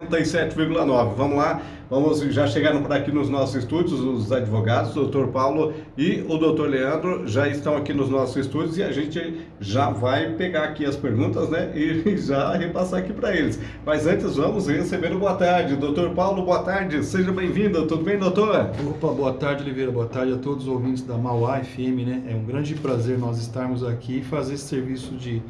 97,9. Vamos lá, já chegaram por aqui nos nossos estúdios os advogados, o doutor Paulo e o doutor Leandro já estão aqui nos nossos estúdios e a gente já vai pegar aqui as perguntas, né, e já repassar aqui para eles. Mas antes vamos receber o boa tarde. Doutor Paulo, boa tarde, seja bem-vindo, tudo bem, doutor? Opa, boa tarde, Oliveira, boa tarde a todos os ouvintes da Mauá FM, né? É um grande prazer nós estarmos aqui e fazer esse serviço de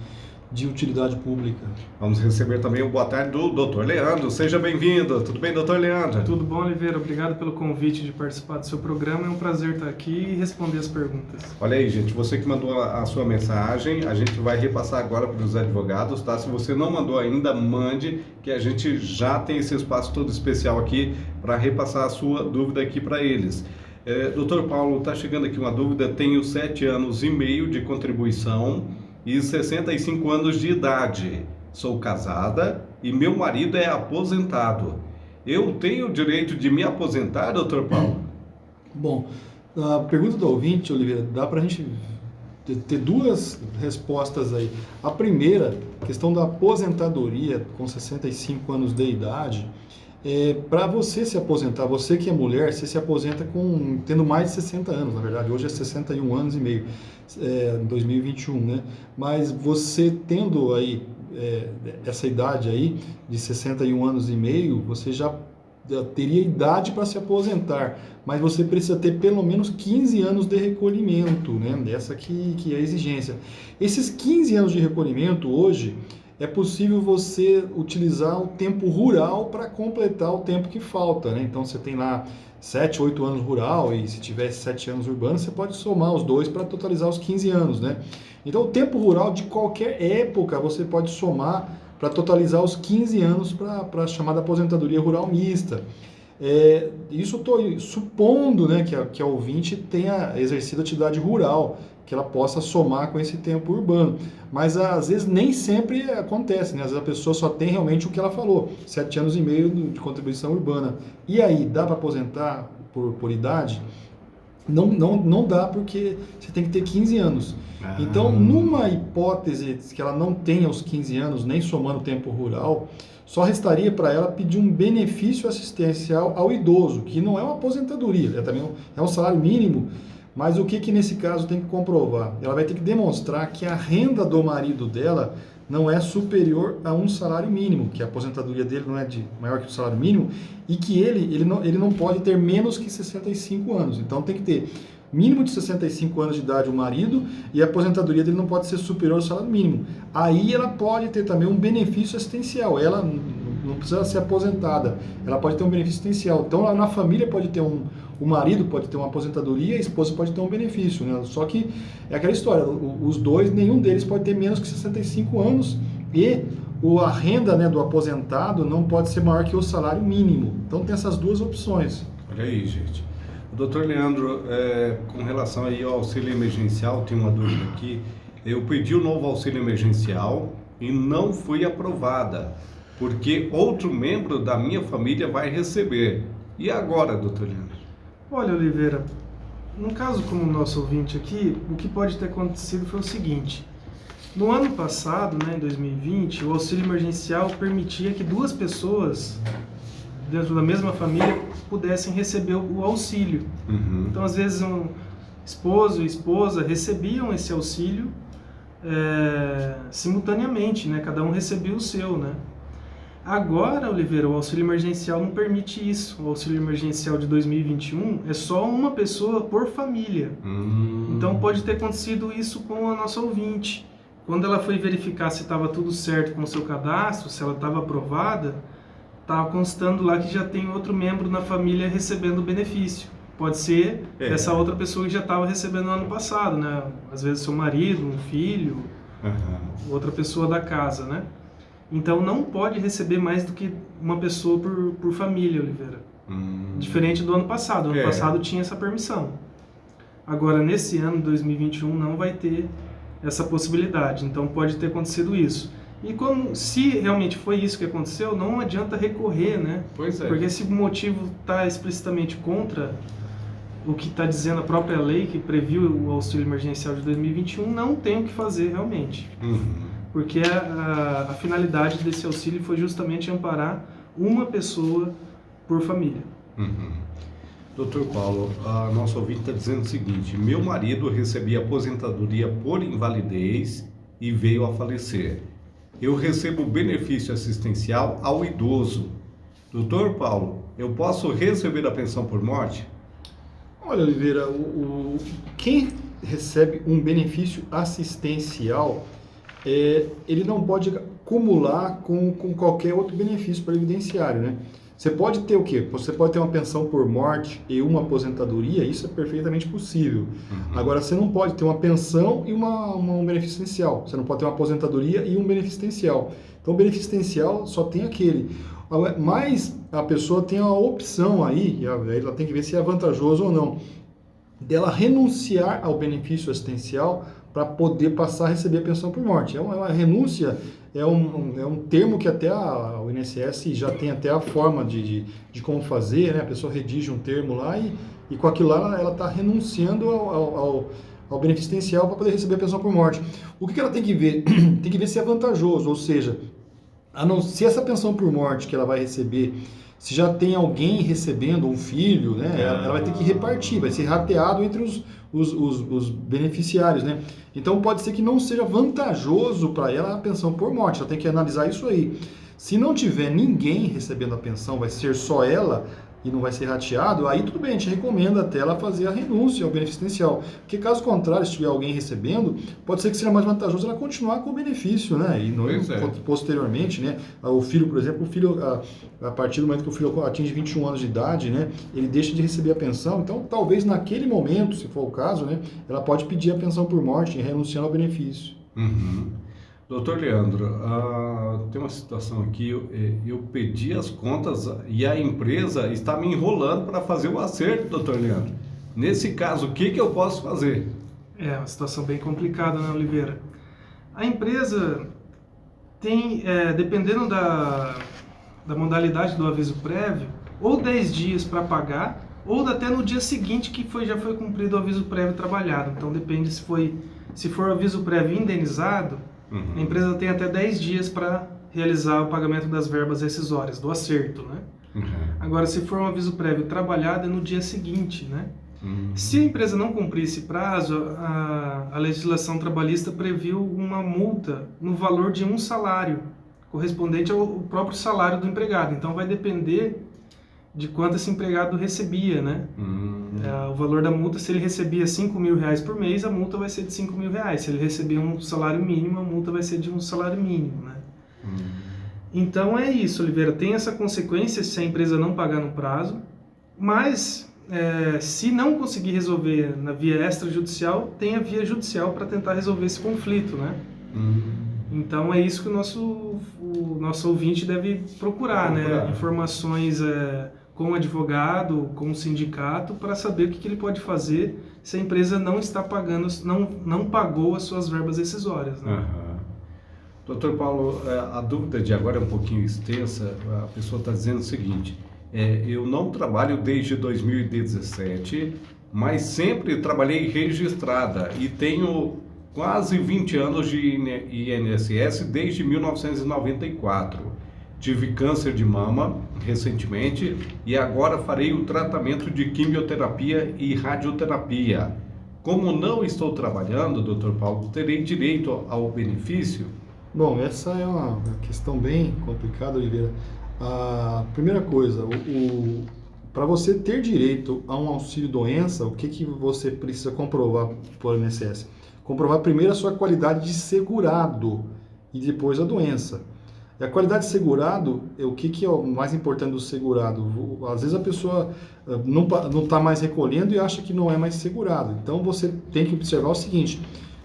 utilidade pública. Vamos receber também o boa tarde do doutor Leandro, seja bem-vindo, tudo bem, doutor Leandro? Tudo bom, Oliveira, obrigado pelo convite de participar do seu programa, é um prazer estar aqui e responder as perguntas. Olha aí, gente, você que mandou a sua mensagem, a gente vai repassar agora para os advogados, tá? Se você não mandou ainda, mande, que a gente já tem esse espaço todo especial aqui para repassar a sua dúvida aqui para eles. Doutor Paulo, está chegando aqui uma dúvida, tenho 7 anos e meio de contribuição e 65 anos de idade. Sou casada e meu marido é aposentado. Eu tenho o direito de me aposentar, doutor Paulo? Bom, a pergunta do ouvinte, Oliveira, dá para a gente ter duas respostas aí. A primeira, questão da aposentadoria com 65 anos de idade. Para você se aposentar, você que é mulher, você se aposenta tendo mais de 60 anos, na verdade, hoje é 61 anos e meio, em 2021, né? Mas você tendo aí essa idade aí, de 61 anos e meio, você já teria idade para se aposentar, mas você precisa ter pelo menos 15 anos de recolhimento, né? Essa que é a exigência. Esses 15 anos de recolhimento hoje, é possível você utilizar o tempo rural para completar o tempo que falta, né? Então você tem lá 7, 8 anos rural e se tiver 7 anos urbano, você pode somar os dois para totalizar os 15 anos, né? Então o tempo rural de qualquer época você pode somar para totalizar os 15 anos para a chamada aposentadoria rural mista. Isso eu estou supondo, né, que a ouvinte tenha exercido atividade rural, que ela possa somar com esse tempo urbano. Mas às vezes nem sempre acontece, né? Às vezes a pessoa só tem realmente o que ela falou, 7 anos e meio de contribuição urbana. E aí, dá para aposentar por idade? Não dá, porque você tem que ter 15 anos. Então, numa hipótese que ela não tenha os 15 anos, nem somando o tempo rural, só restaria para ela pedir um benefício assistencial ao idoso, que não é uma aposentadoria, também é um salário mínimo. Mas o que nesse caso tem que comprovar? Ela vai ter que demonstrar que a renda do marido dela não é superior a um salário mínimo, que a aposentadoria dele não é maior que o salário mínimo, e que ele não pode ter menos que 65 anos. Então tem que ter mínimo de 65 anos de idade o marido e a aposentadoria dele não pode ser superior ao salário mínimo. Aí ela pode ter também um benefício assistencial. Ela não precisa ser aposentada, ela pode ter um benefício assistencial. Então lá na família pode ter o marido pode ter uma aposentadoria, a esposa pode ter um benefício, né? Só que é aquela história, os dois, nenhum deles pode ter menos que 65 anos e a renda, né, do aposentado não pode ser maior que o salário mínimo. Então tem essas duas opções. Olha aí, gente. O doutor Leandro, com relação aí ao auxílio emergencial, tem uma dúvida aqui. Eu pedi o novo auxílio emergencial e não foi aprovada, porque outro membro da minha família vai receber. E agora, doutor Leandro? Olha, Oliveira, no caso como o nosso ouvinte aqui, o que pode ter acontecido foi o seguinte. No ano passado, né, em 2020, o auxílio emergencial permitia que duas pessoas dentro da mesma família pudessem receber o auxílio. Uhum. Então, às vezes, um esposo e esposa recebiam esse auxílio simultaneamente, né? Cada um recebia o seu, né? Agora, Oliveira, o auxílio emergencial não permite isso. O auxílio emergencial de 2021 é só uma pessoa por família. Então pode ter acontecido isso com a nossa ouvinte. Quando ela foi verificar se estava tudo certo com o seu cadastro, se ela estava aprovada, estava constando lá que já tem outro membro na família recebendo o benefício. Pode ser essa outra pessoa que já estava recebendo no ano passado, né? Às vezes seu marido, um filho, outra pessoa da casa, né? Então não pode receber mais do que uma pessoa por família, Oliveira. Diferente do ano passado. O ano passado tinha essa permissão. Agora, nesse ano, 2021, não vai ter essa possibilidade. Então pode ter acontecido isso. E se realmente foi isso que aconteceu, não adianta recorrer, né? Pois é. Porque se o motivo está explicitamente contra o que está dizendo a própria lei que previu o auxílio emergencial de 2021, não tem o que fazer realmente. Porque a finalidade desse auxílio foi justamente amparar uma pessoa por família. Doutor Paulo, a nossa ouvinte está dizendo o seguinte: meu marido recebia aposentadoria por invalidez e veio a falecer. Eu recebo benefício assistencial ao idoso. Doutor Paulo, eu posso receber a pensão por morte? Olha, Oliveira, quem recebe um benefício assistencial, ele não pode acumular com qualquer outro benefício previdenciário, né? Você pode ter o quê? Você pode ter uma pensão por morte e uma aposentadoria, isso é perfeitamente possível. Agora, você não pode ter uma pensão e um benefício essencial. Você não pode ter uma aposentadoria e um benefício essencial. Então, o benefício essencial só tem aquele. Mas a pessoa tem a opção aí, ela tem que ver se é vantajoso ou não, dela renunciar ao benefício assistencial para poder passar a receber a pensão por morte. Uma renúncia é um termo que até o INSS já tem até a forma de como fazer, né? A pessoa redige um termo lá e com aquilo lá ela está renunciando ao benefício assistencial para poder receber a pensão por morte. O que ela tem que ver? Tem que ver se é vantajoso, ou seja, se essa pensão por morte que ela vai receber, se já tem alguém recebendo, um filho, né, ela vai ter que repartir, vai ser rateado entre os beneficiários, né? Então pode ser que não seja vantajoso para ela a pensão por morte, ela tem que analisar isso aí. Se não tiver ninguém recebendo a pensão, vai ser só ela e não vai ser rateado, aí tudo bem, a gente recomenda até ela fazer a renúncia ao benefício assistencial. Porque caso contrário, se tiver alguém recebendo, pode ser que seja mais vantajoso ela continuar com o benefício, né? E não posteriormente, né? O filho, por exemplo, a partir do momento que o filho atinge 21 anos de idade, né? Ele deixa de receber a pensão, então talvez naquele momento, se for o caso, né? Ela pode pedir a pensão por morte, renunciando ao benefício. Doutor Leandro, tem uma situação aqui, eu pedi as contas e a empresa está me enrolando para fazer o acerto, doutor Leandro. Nesse caso, o que eu posso fazer? É uma situação bem complicada, né, Oliveira? A empresa tem, dependendo da modalidade do aviso prévio, ou 10 dias para pagar, ou até no dia seguinte que já foi cumprido o aviso prévio trabalhado. Então depende se for aviso prévio indenizado, a empresa tem até 10 dias para realizar o pagamento das verbas rescisórias, do acerto, né? Agora, se for um aviso prévio trabalhado, é no dia seguinte, né? Se a empresa não cumprir esse prazo, a legislação trabalhista previu uma multa no valor de um salário, correspondente ao próprio salário do empregado. Então, vai depender de quanto esse empregado recebia, né? O valor da multa, se ele recebia R$5.000 por mês, a multa vai ser de R$5.000. Se ele recebia um salário mínimo, a multa vai ser de um salário mínimo, né? Então é isso, Oliveira, tem essa consequência se a empresa não pagar no prazo, mas se não conseguir resolver na via extrajudicial, tem a via judicial para tentar resolver esse conflito, né? Então é isso que o nosso ouvinte deve procurar, né? Informações com o advogado, com o sindicato, para saber o que ele pode fazer se a empresa não está pagando, não pagou as suas verbas rescisórias, né? Doutor Paulo, a dúvida de agora é um pouquinho extensa. A pessoa está dizendo o seguinte: eu não trabalho desde 2017, mas sempre trabalhei registrada e tenho quase 20 anos de INSS desde 1994. Tive câncer de mama recentemente e agora farei o tratamento de quimioterapia e radioterapia. Como não estou trabalhando, doutor Paulo, terei direito ao benefício? Bom, essa é uma questão bem complicada, Oliveira. A primeira coisa, para você ter direito a um auxílio-doença, o que você precisa comprovar por INSS? Comprovar primeiro a sua qualidade de segurado e depois a doença. E a qualidade de segurado, o que é o mais importante do segurado? Às vezes a pessoa não está mais recolhendo e acha que não é mais segurado. Então você tem que observar o seguinte: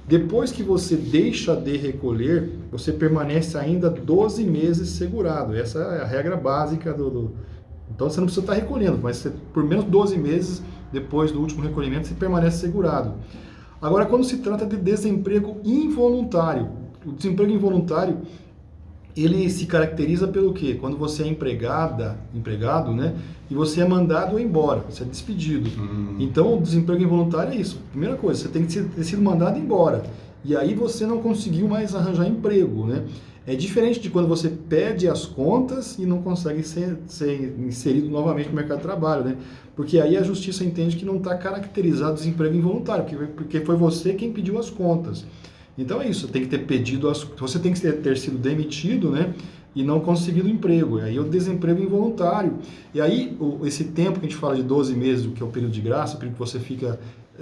depois que você deixa de recolher, você permanece ainda 12 meses segurado. Essa é a regra básica Então você não precisa estar recolhendo, mas por menos 12 meses depois do último recolhimento você permanece segurado. Agora, quando se trata de desemprego involuntário, o desemprego involuntário ele se caracteriza pelo quê? Quando você é empregado, né? E você é mandado embora, você é despedido. Então, o desemprego involuntário é isso. Primeira coisa, você tem que ter sido mandado embora. E aí você não conseguiu mais arranjar emprego, né? É diferente de quando você pede as contas e não consegue ser inserido novamente no mercado de trabalho, né? Porque aí a justiça entende que não está caracterizado desemprego involuntário, porque foi você quem pediu as contas. Então é isso, tem que ter pedido você tem que ter sido demitido, né? E não conseguido emprego. E aí o desemprego involuntário. E aí esse tempo que a gente fala de 12 meses, que é o período de graça, o período que você fica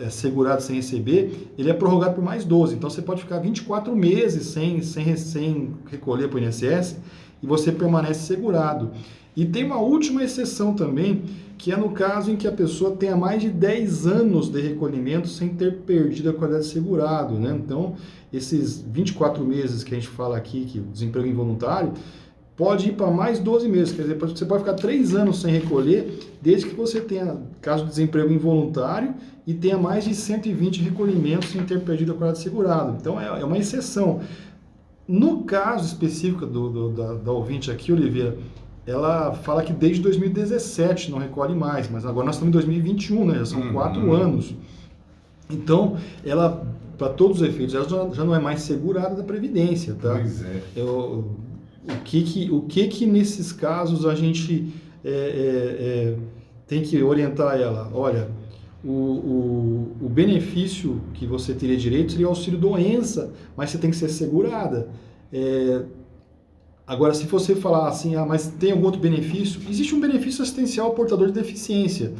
segurado sem receber, ele é prorrogado por mais 12. Então você pode ficar 24 meses sem recolher para o INSS e você permanece segurado. E tem uma última exceção também, que é no caso em que a pessoa tenha mais de 10 anos de recolhimento sem ter perdido a qualidade de segurado, né? Então, esses 24 meses que a gente fala aqui, que o desemprego involuntário, pode ir para mais 12 meses, quer dizer, você pode ficar 3 anos sem recolher, desde que você tenha caso de desemprego involuntário e tenha mais de 120 recolhimentos sem ter perdido a qualidade de segurado. Então, é uma exceção. No caso específico da ouvinte aqui, Oliveira, ela fala que desde 2017 não recolhe mais, mas agora nós estamos em 2021, né? Já são 4 anos. Então, ela, para todos os efeitos, ela já não é mais segurada da Previdência, tá? Pois é. O que nesses casos a gente tem que orientar ela? Olha, o benefício que você teria direito seria o auxílio-doença, mas você tem que ser segurada. Agora, se você falar assim, mas tem algum outro benefício? Existe um benefício assistencial ao portador de deficiência,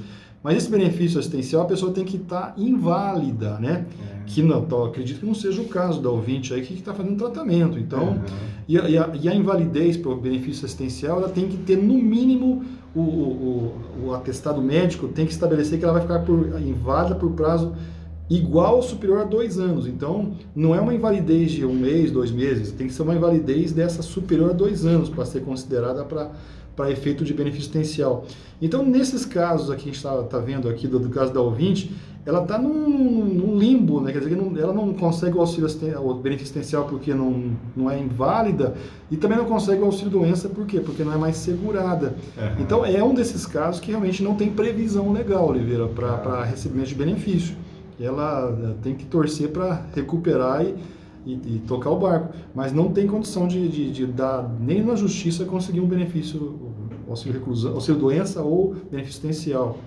mas esse benefício assistencial a pessoa tem que estar inválida, né? Que não, então, acredito que não seja o caso da ouvinte aí que está fazendo tratamento. Então, e a invalidez para o benefício assistencial, ela tem que ter no mínimo o atestado médico tem que estabelecer que ela vai ficar inválida por prazo igual ou superior a 2 anos. Então, não é uma invalidez de 1 mês, 2 meses, tem que ser uma invalidez dessa superior a 2 anos para ser considerada para efeito de benefício assistencial. Então, nesses casos aqui, a gente está vendo aqui, do caso da ouvinte, ela está num limbo, né? Quer dizer, ela não consegue o benefício assistencial porque não é inválida e também não consegue o auxílio-doença, por quê? Porque não é mais segurada. Então, é um desses casos que realmente não tem previsão legal, Oliveira, para recebimento de benefício. Ela tem que torcer para recuperar e tocar o barco, mas não tem condição de dar, nem na justiça, conseguir um benefício, auxílio-doença ou benefício assistencial.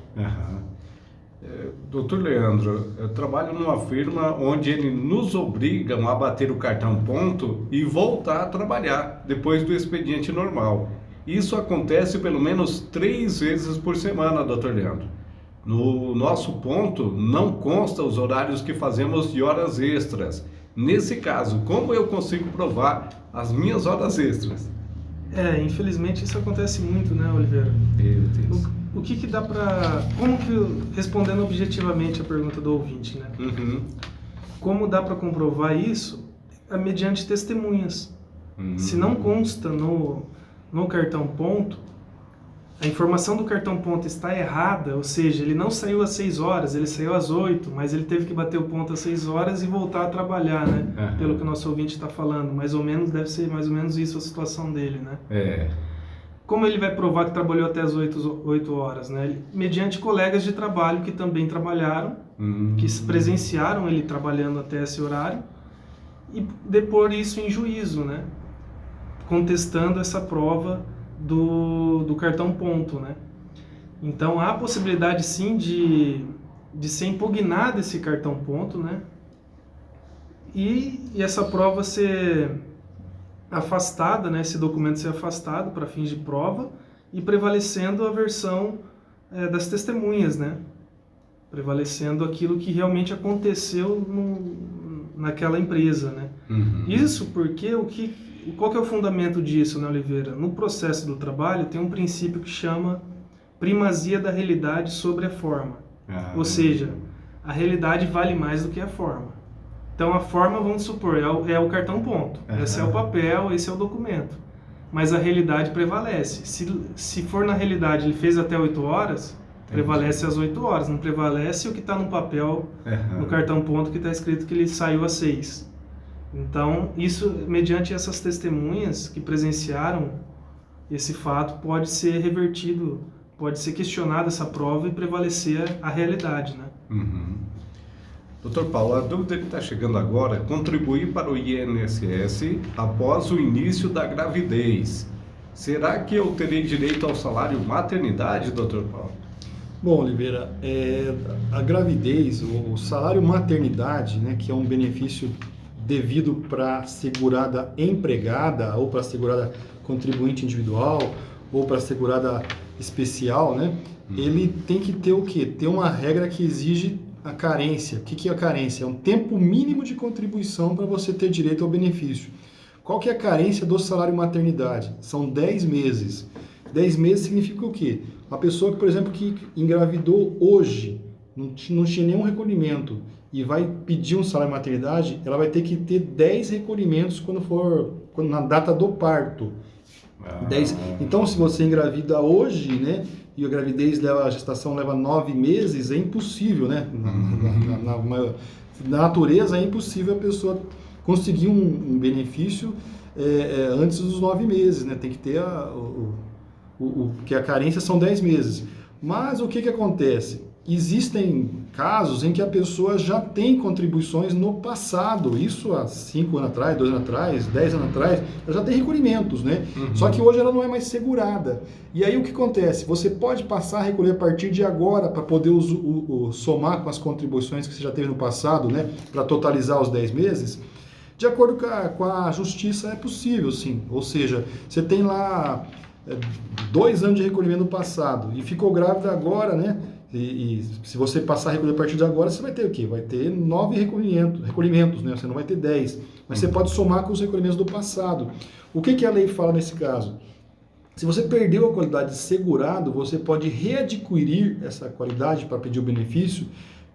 Doutor Leandro, eu trabalho numa firma onde eles nos obrigam a bater o cartão ponto e voltar a trabalhar depois do expediente normal. Isso acontece pelo menos 3 vezes por semana, doutor Leandro. No nosso ponto, não consta os horários que fazemos de horas extras. Nesse caso, como eu consigo provar as minhas horas extras? Infelizmente isso acontece muito, né, Oliveira? Meu Deus. O que dá para... respondendo objetivamente a pergunta do ouvinte, né? Como dá para comprovar isso? Mediante testemunhas. Se não consta no cartão ponto, a informação do cartão ponto está errada, ou seja, ele não saiu às 6 horas, ele saiu às 8, mas ele teve que bater o ponto às 6 horas e voltar a trabalhar, né? Pelo que o nosso ouvinte está falando, mais ou menos, deve ser mais ou menos isso a situação dele, né? Como ele vai provar que trabalhou até as 8 horas, né? Mediante colegas de trabalho que também trabalharam, que presenciaram ele trabalhando até esse horário, e depor isso em juízo, né? Contestando essa prova do cartão ponto, né? Então há a possibilidade sim de ser impugnado esse cartão ponto, né? E essa prova ser afastada, né? Esse documento ser afastado para fins de prova e prevalecendo a versão das testemunhas, né? Prevalecendo aquilo que realmente aconteceu naquela empresa, né? Isso porque qual que é o fundamento disso, né, Oliveira? No processo do trabalho tem um princípio que chama primazia da realidade sobre a forma. Ou seja, a realidade vale mais do que a forma. Então a forma, vamos supor, é o cartão ponto. Esse é o papel, esse é o documento. Mas a realidade prevalece. Se for na realidade ele fez até 8 horas, prevalece às 8 horas. Não prevalece o que está no papel, no cartão ponto, que está escrito que ele saiu às 6. Então, isso, mediante essas testemunhas que presenciaram esse fato, pode ser revertido, pode ser questionada essa prova e prevalecer a realidade, né? Doutor Paulo, a dúvida que está chegando agora é contribuir para o INSS após o início da gravidez. Será que eu terei direito ao salário maternidade, doutor Paulo? Bom, Oliveira, a gravidez, o salário maternidade, né, que é um benefício devido para a segurada empregada ou para a segurada contribuinte individual ou para a segurada especial, né, ele tem que ter o quê? Ter uma regra que exige a carência. O que é a carência? É um tempo mínimo de contribuição para você ter direito ao benefício. Qual que é a carência do salário maternidade? São 10 meses. 10 meses significa o quê? Uma pessoa que, por exemplo, que engravidou hoje, não tinha nenhum recolhimento e vai pedir um salário maternidade, ela vai ter que ter 10 recolhimentos na data do parto. 10. Então, se você engravida hoje, né, e a gestação leva 9 meses, é impossível, né? Na natureza é impossível a pessoa conseguir um benefício antes dos 9 meses, né? Tem que ter que a carência são 10 meses. Mas o que acontece? Existem casos em que a pessoa já tem contribuições no passado, isso há 5 anos atrás, 2 anos atrás, 10 anos atrás, ela já tem recolhimentos, né? Só que hoje ela não é mais segurada. E aí o que acontece? Você pode passar a recolher a partir de agora para poder somar com as contribuições que você já teve no passado, né? Para totalizar os 10 meses. De acordo com a justiça é possível, sim. Ou seja, você tem lá 2 anos de recolhimento no passado e ficou grávida agora, né? E se você passar a recolher a partir de agora, você vai ter o quê? Vai ter 9 recolhimentos, né? Você não vai ter 10. Mas você pode somar com os recolhimentos do passado. O que a lei fala nesse caso? Se você perdeu a qualidade de segurado, você pode readquirir essa qualidade para pedir o benefício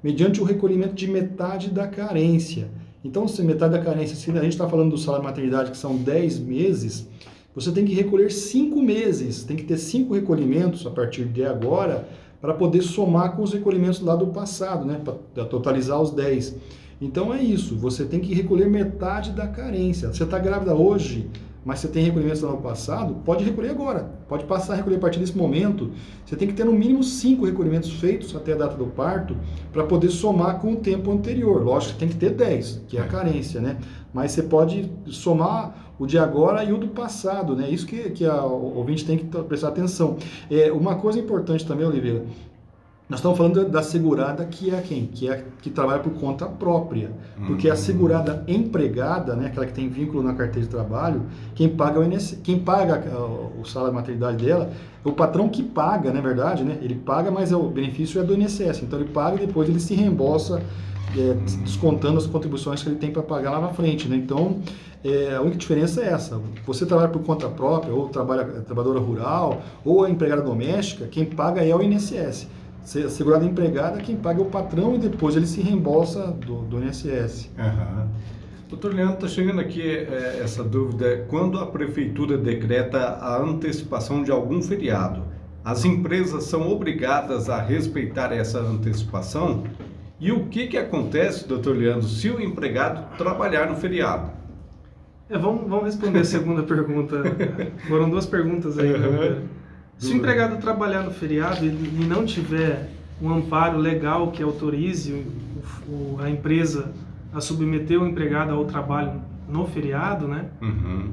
mediante o recolhimento de metade da carência. Então, se metade da carência, se a gente está falando do salário maternidade, que são 10 meses, você tem que recolher 5 meses, tem que ter 5 recolhimentos a partir de agora, para poder somar com os recolhimentos lá do passado, né? Para totalizar os 10. Então é isso, você tem que recolher metade da carência. Você está grávida hoje, mas você tem recolhimentos lá no passado, pode recolher agora. Pode passar a recolher a partir desse momento. Você tem que ter no mínimo 5 recolhimentos feitos até a data do parto para poder somar com o tempo anterior. Lógico que tem que ter 10, que é a carência, né? Mas você pode somar o de agora e o do passado, né? Isso que o ouvinte tem que prestar atenção. Uma coisa importante também, Oliveira, nós estamos falando da segurada que é quem? Que trabalha por conta própria. Porque a segurada empregada, né, aquela que tem vínculo na carteira de trabalho, quem paga o salário de maternidade dela, é o patrão que paga, na verdade, né? Ele paga, mas o benefício é do INSS. Então ele paga e depois ele se reembolsa, descontando as contribuições que ele tem para pagar lá na frente, né? Então, a única diferença é essa. Você trabalha por conta própria, ou trabalhadora rural, ou a empregada doméstica, quem paga é o INSS. A segurada empregada, quem paga é o patrão e depois ele se reembolsa do INSS. Doutor Leandro, está chegando aqui essa dúvida. Quando a prefeitura decreta a antecipação de algum feriado, as empresas são obrigadas a respeitar essa antecipação? E o que acontece, doutor Leandro, se o empregado trabalhar no feriado? Vamos responder a segunda pergunta. Foram 2 perguntas aí, né? Se o empregado trabalhar no feriado e não tiver um amparo legal que autorize a empresa a submeter o empregado ao trabalho no feriado, né?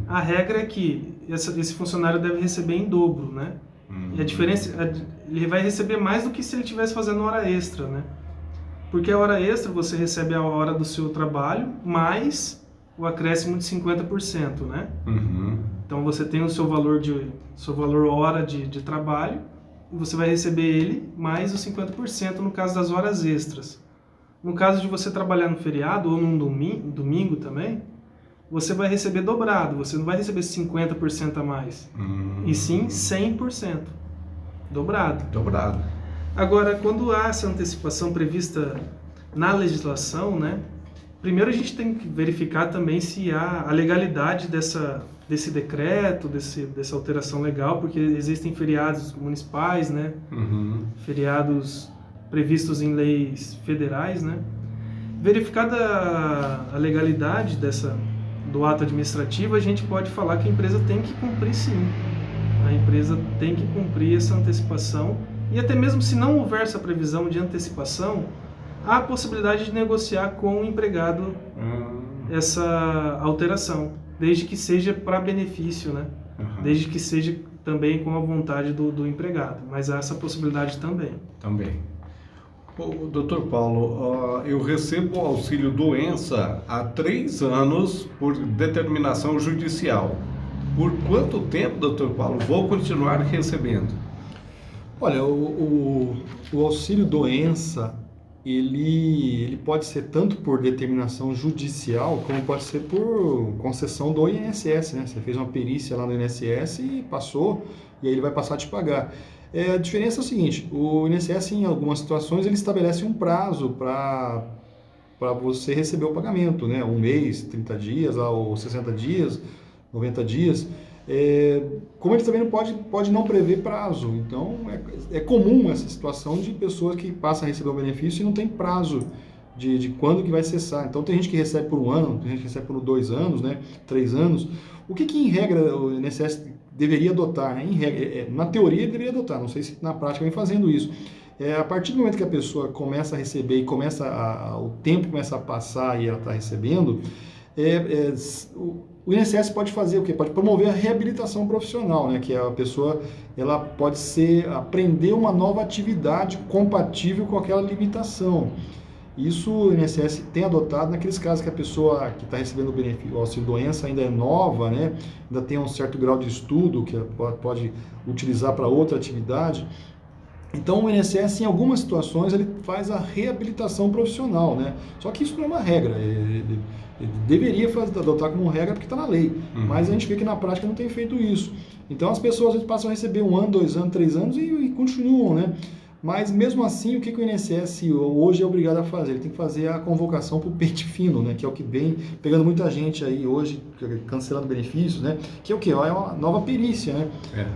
A regra é que esse funcionário deve receber em dobro, né? E a diferença, ele vai receber mais do que se ele estivesse fazendo hora extra, né? Porque a hora extra você recebe a hora do seu trabalho mais o acréscimo de 50%, né? Então você tem o seu valor hora de trabalho e você vai receber ele mais os 50% no caso das horas extras. No caso de você trabalhar no feriado ou num domingo também, você vai receber dobrado, você não vai receber 50% a mais, e sim 100%, dobrado. Agora, quando há essa antecipação prevista na legislação, né? Primeiro a gente tem que verificar também se há a legalidade desse decreto, dessa alteração legal, porque existem feriados municipais, né? Feriados previstos em leis federais, né? Verificada a legalidade do ato administrativo, a gente pode falar que a empresa tem que cumprir, sim. A empresa tem que cumprir essa antecipação, e até mesmo se não houver essa previsão de antecipação, há a possibilidade de negociar com o empregado essa alteração, desde que seja para benefício, né? Desde que seja também com a vontade do empregado, mas há essa possibilidade também. Também. Doutor Paulo, eu recebo auxílio doença há 3 anos por determinação judicial. Por quanto tempo, doutor Paulo, vou continuar recebendo? Olha, o auxílio doença, ele pode ser tanto por determinação judicial, como pode ser por concessão do INSS, né? Você fez uma perícia lá no INSS e passou, e aí ele vai passar a te pagar. A diferença é o seguinte, o INSS, em algumas situações, ele estabelece um prazo para você receber o pagamento, né? 1 mês, 30 dias, ou 60 dias, 90 dias. Como ele também não pode não prever prazo, então é comum essa situação de pessoas que passam a receber o benefício e não tem prazo de quando que vai cessar. Então tem gente que recebe por 1 ano, tem gente que recebe por 2 anos, né, 3 anos. O que em regra o INSS deveria adotar, né? Em regra, na teoria ele deveria adotar, não sei se na prática vem fazendo isso. A partir do momento que a pessoa começa a receber e o tempo começa a passar e ela está recebendo, o INSS pode fazer o quê? Pode promover a reabilitação profissional, né? Que a pessoa ela pode aprender uma nova atividade compatível com aquela limitação. Isso o INSS tem adotado naqueles casos que a pessoa que está recebendo o benefício, o auxílio-doença ainda é nova, né? Ainda tem um certo grau de estudo que pode utilizar para outra atividade. Então o INSS, em algumas situações, ele faz a reabilitação profissional, né? Só que isso não é uma regra, ele deveria adotar como regra porque está na lei, mas a gente vê que na prática não tem feito isso. Então as pessoas às vezes passam a receber 1 ano, 2 anos, 3 anos e continuam, né? Mas mesmo assim, o que o INSS hoje é obrigado a fazer? Ele tem que fazer a convocação para o pente fino, né? Que é o que vem pegando muita gente aí hoje, cancelando benefícios, né? Que é o que? É uma nova perícia, né?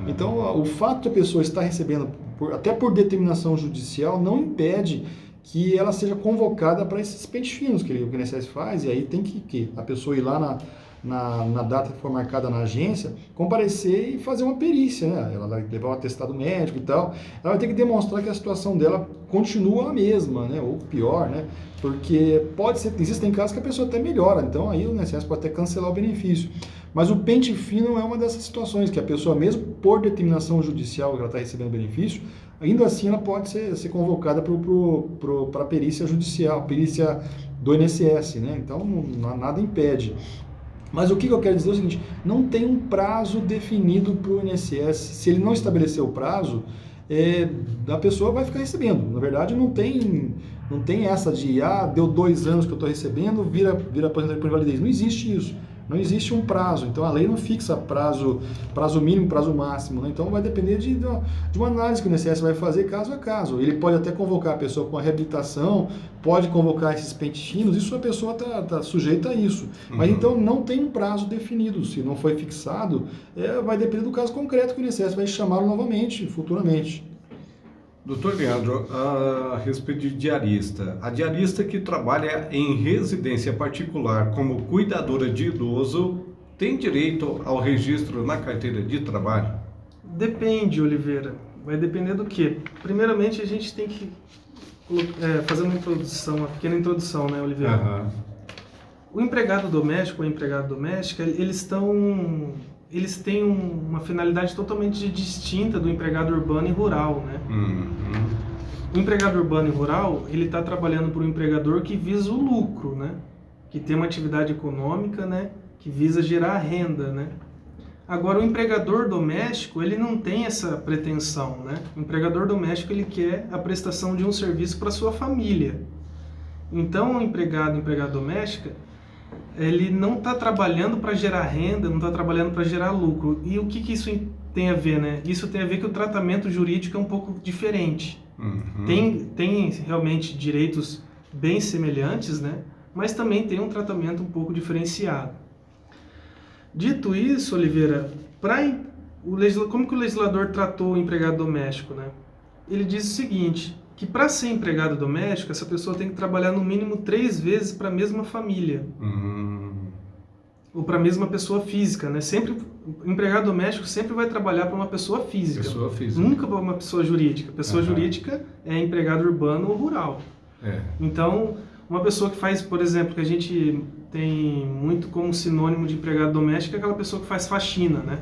Então, o fato de a pessoa estar recebendo, até por determinação judicial, não impede que ela seja convocada para esses pentes finos que o INSS faz, e aí tem que a pessoa ir lá na data que for marcada na agência, comparecer e fazer uma perícia, né? Ela vai levar um atestado médico e tal, ela vai ter que demonstrar que a situação dela continua a mesma, né? Ou pior, né? Porque existem casos que a pessoa até melhora, então aí o INSS pode até cancelar o benefício. Mas o pente fino é uma dessas situações, que a pessoa, mesmo por determinação judicial que ela está recebendo benefício, ainda assim ela pode ser convocada para a perícia judicial, perícia do INSS, né? Então nada impede. Mas o que eu quero dizer é o seguinte, não tem um prazo definido para o INSS. Se ele não estabelecer o prazo, a pessoa vai ficar recebendo. Na verdade, não tem essa de, deu 2 anos que eu estou recebendo, vira aposentadoria por invalidez. Não existe isso. Não existe um prazo, então a lei não fixa prazo mínimo, prazo máximo, né? Então vai depender de uma análise que o INSS vai fazer caso a caso. Ele pode até convocar a pessoa com a reabilitação, pode convocar esses pentes finos, isso a pessoa está sujeita a isso. Mas então não tem um prazo definido, se não foi fixado, vai depender do caso concreto que o INSS vai chamá-lo novamente, futuramente. Doutor Leandro, a respeito de diarista, a diarista que trabalha em residência particular como cuidadora de idoso tem direito ao registro na carteira de trabalho? Depende, Oliveira. Vai depender do quê? Primeiramente, a gente tem que fazer uma pequena introdução, né, Oliveira? O empregado doméstico ou a empregada doméstica, eles têm uma finalidade totalmente distinta do empregado urbano e rural, né? O empregado urbano e rural, ele está trabalhando para um empregador que visa o lucro, né? Que tem uma atividade econômica, né? Que visa gerar renda, né? Agora, o empregador doméstico, ele não tem essa pretensão, né? O empregador doméstico, ele quer a prestação de um serviço para sua família. Então, o empregada doméstica, ele não está trabalhando para gerar renda, não está trabalhando para gerar lucro. E o que isso tem a ver, né? Isso tem a ver que o tratamento jurídico é um pouco diferente. Tem realmente direitos bem semelhantes, né? Mas também tem um tratamento um pouco diferenciado. Dito isso, Oliveira, como que o legislador tratou o empregado doméstico, né? Ele diz o seguinte, que para ser empregado doméstico, essa pessoa tem que trabalhar no mínimo 3 vezes para a mesma família. Ou para a mesma pessoa física, né? O empregado doméstico sempre vai trabalhar para uma pessoa física. Nunca para uma pessoa jurídica. Pessoa jurídica é empregado urbano ou rural. Então, uma pessoa que faz, por exemplo, que a gente tem muito como sinônimo de empregado doméstico, é aquela pessoa que faz faxina, né?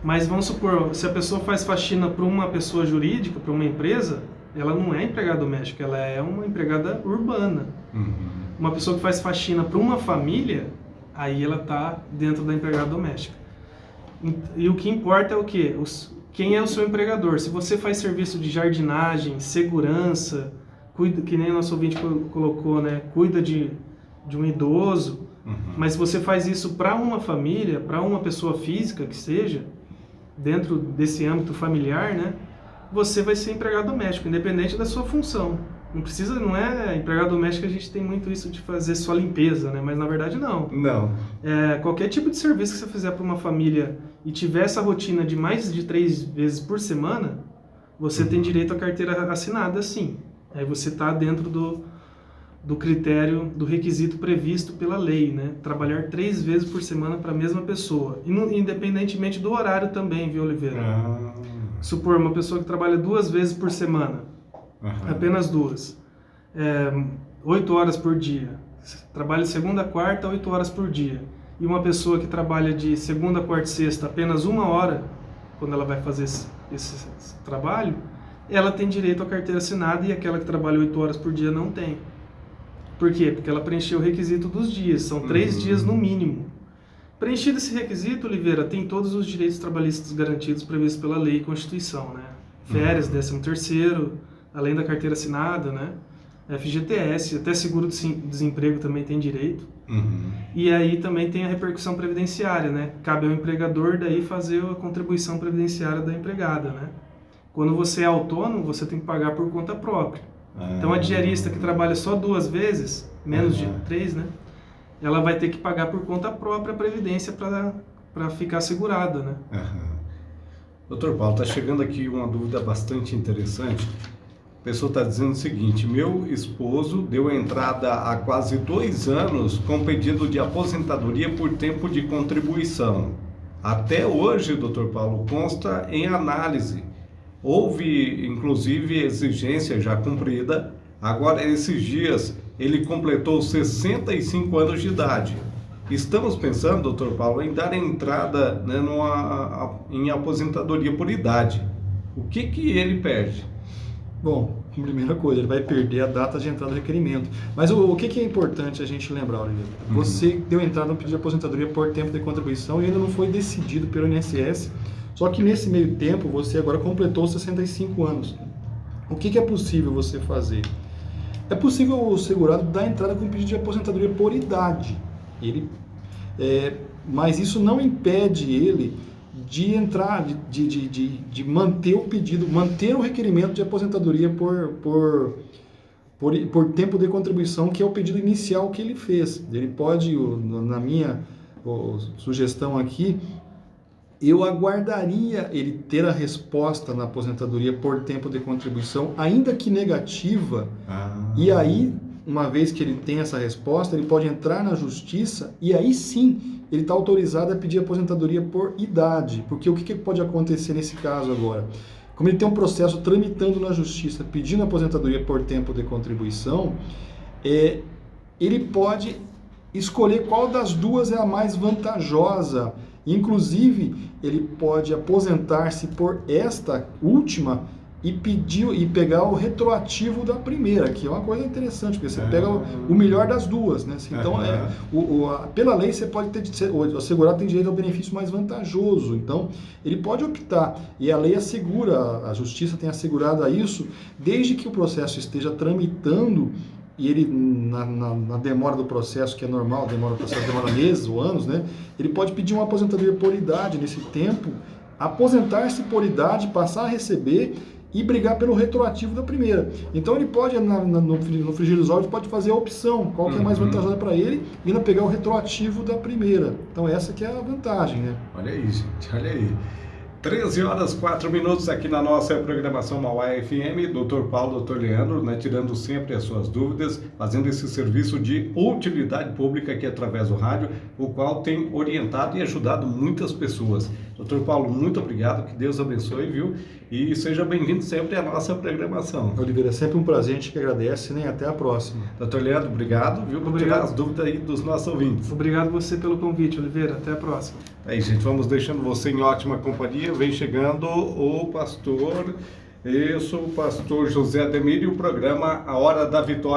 Mas vamos supor, se a pessoa faz faxina para uma pessoa jurídica, para uma empresa, ela não é empregada doméstica, ela é uma empregada urbana. Uma pessoa que faz faxina para uma família, aí ela está dentro da empregada doméstica. E o que importa é o quê? Quem é o seu empregador? Se você faz serviço de jardinagem, segurança, cuida, que nem o nosso ouvinte colocou, né? Cuida de um idoso, mas se você faz isso para uma família, para uma pessoa física que seja, dentro desse âmbito familiar, né? Você vai ser empregado doméstico, independente da sua função. Não é empregado doméstico, a gente tem muito isso de fazer só limpeza, né? Mas na verdade não. Qualquer tipo de serviço que você fizer para uma família e tiver essa rotina de mais de 3 vezes por semana, você tem direito à carteira assinada, sim. Aí você está dentro do critério, do requisito previsto pela lei, né? Trabalhar 3 vezes por semana para a mesma pessoa, independentemente do horário também, viu, Oliveira? Supor uma pessoa que trabalha 2 vezes por semana, apenas 2, 8 horas por dia, trabalha segunda a quarta, 8 horas por dia, e uma pessoa que trabalha de segunda, quarta e sexta apenas 1 hora, quando ela vai fazer esse trabalho, ela tem direito à carteira assinada, e aquela que trabalha 8 horas por dia não tem. Por quê? Porque ela preencheu o requisito dos dias, são 3 dias no mínimo. Preenchido esse requisito, Oliveira, tem todos os direitos trabalhistas garantidos previstos pela lei e Constituição, né? Férias, 13º, além da carteira assinada, né? FGTS, até seguro-desemprego também tem direito. E aí também tem a repercussão previdenciária, né? Cabe ao empregador daí fazer a contribuição previdenciária da empregada, né? Quando você é autônomo, você tem que pagar por conta própria. Então a diarista que trabalha só 2 vezes, menos de 3, né? Ela vai ter que pagar por conta própria a previdência para ficar segurada, né? Doutor Paulo, está chegando aqui uma dúvida bastante interessante. A pessoa está dizendo o seguinte: meu esposo deu entrada há quase 2 anos com pedido de aposentadoria por tempo de contribuição. Até hoje, doutor Paulo, consta em análise. Houve, inclusive, exigência já cumprida. Agora, esses dias, ele completou 65 anos de idade. Estamos pensando, doutor Paulo, em dar entrada, né, em aposentadoria por idade. O que ele perde? Bom, primeira coisa, ele vai perder a data de entrada do requerimento. Mas o que é importante a gente lembrar, Oliveira? Você deu entrada no pedido de aposentadoria por tempo de contribuição e ainda não foi decidido pelo INSS. Só que nesse meio tempo, você agora completou 65 anos. O que é possível você fazer? É possível o segurado dar entrada com pedido de aposentadoria por idade. Mas isso não impede ele de entrar, de manter o pedido, manter o requerimento de aposentadoria por tempo de contribuição, que é o pedido inicial que ele fez. Ele pode, na minha sugestão aqui, eu aguardaria ele ter a resposta na aposentadoria por tempo de contribuição, ainda que negativa, e aí, uma vez que ele tem essa resposta, ele pode entrar na justiça e aí sim ele está autorizado a pedir aposentadoria por idade, porque o que pode acontecer nesse caso agora? Como ele tem um processo tramitando na justiça pedindo aposentadoria por tempo de contribuição, ele pode escolher qual das duas é a mais vantajosa. Inclusive, ele pode aposentar-se por esta última e pegar o retroativo da primeira, que é uma coisa interessante, porque você pega o melhor das duas, né? Então, pela lei, você pode o segurado tem direito ao benefício mais vantajoso, então ele pode optar, e a lei assegura, a justiça tem assegurado isso, desde que o processo esteja tramitando, e ele, na demora do processo, que é normal, demora meses ou anos, né? Ele pode pedir uma aposentadoria por idade nesse tempo, aposentar-se por idade, passar a receber e brigar pelo retroativo da primeira. Então ele pode, no frigir dos ovos, pode fazer a opção, qual que é mais vantajosa para ele, e ainda pegar o retroativo da primeira. Então essa que é a vantagem, né? Olha aí, gente, olha aí. 13h04 aqui na nossa programação Mauá FM, Dr. Paulo, Dr. Leandro, né, tirando sempre as suas dúvidas, fazendo esse serviço de utilidade pública aqui através do rádio, o qual tem orientado e ajudado muitas pessoas. Doutor Paulo, muito obrigado, que Deus abençoe, viu? E seja bem-vindo sempre à nossa programação. Oliveira, é sempre um prazer, a gente que agradece, né? Até a próxima. Doutor Leandro, obrigado, viu? Por tirar as dúvidas aí dos nossos ouvintes. Obrigado você pelo convite, Oliveira. Até a próxima. Aí, gente, vamos deixando você em ótima companhia. Vem chegando o pastor, eu sou o pastor José Ademir e o programa A Hora da Vitória.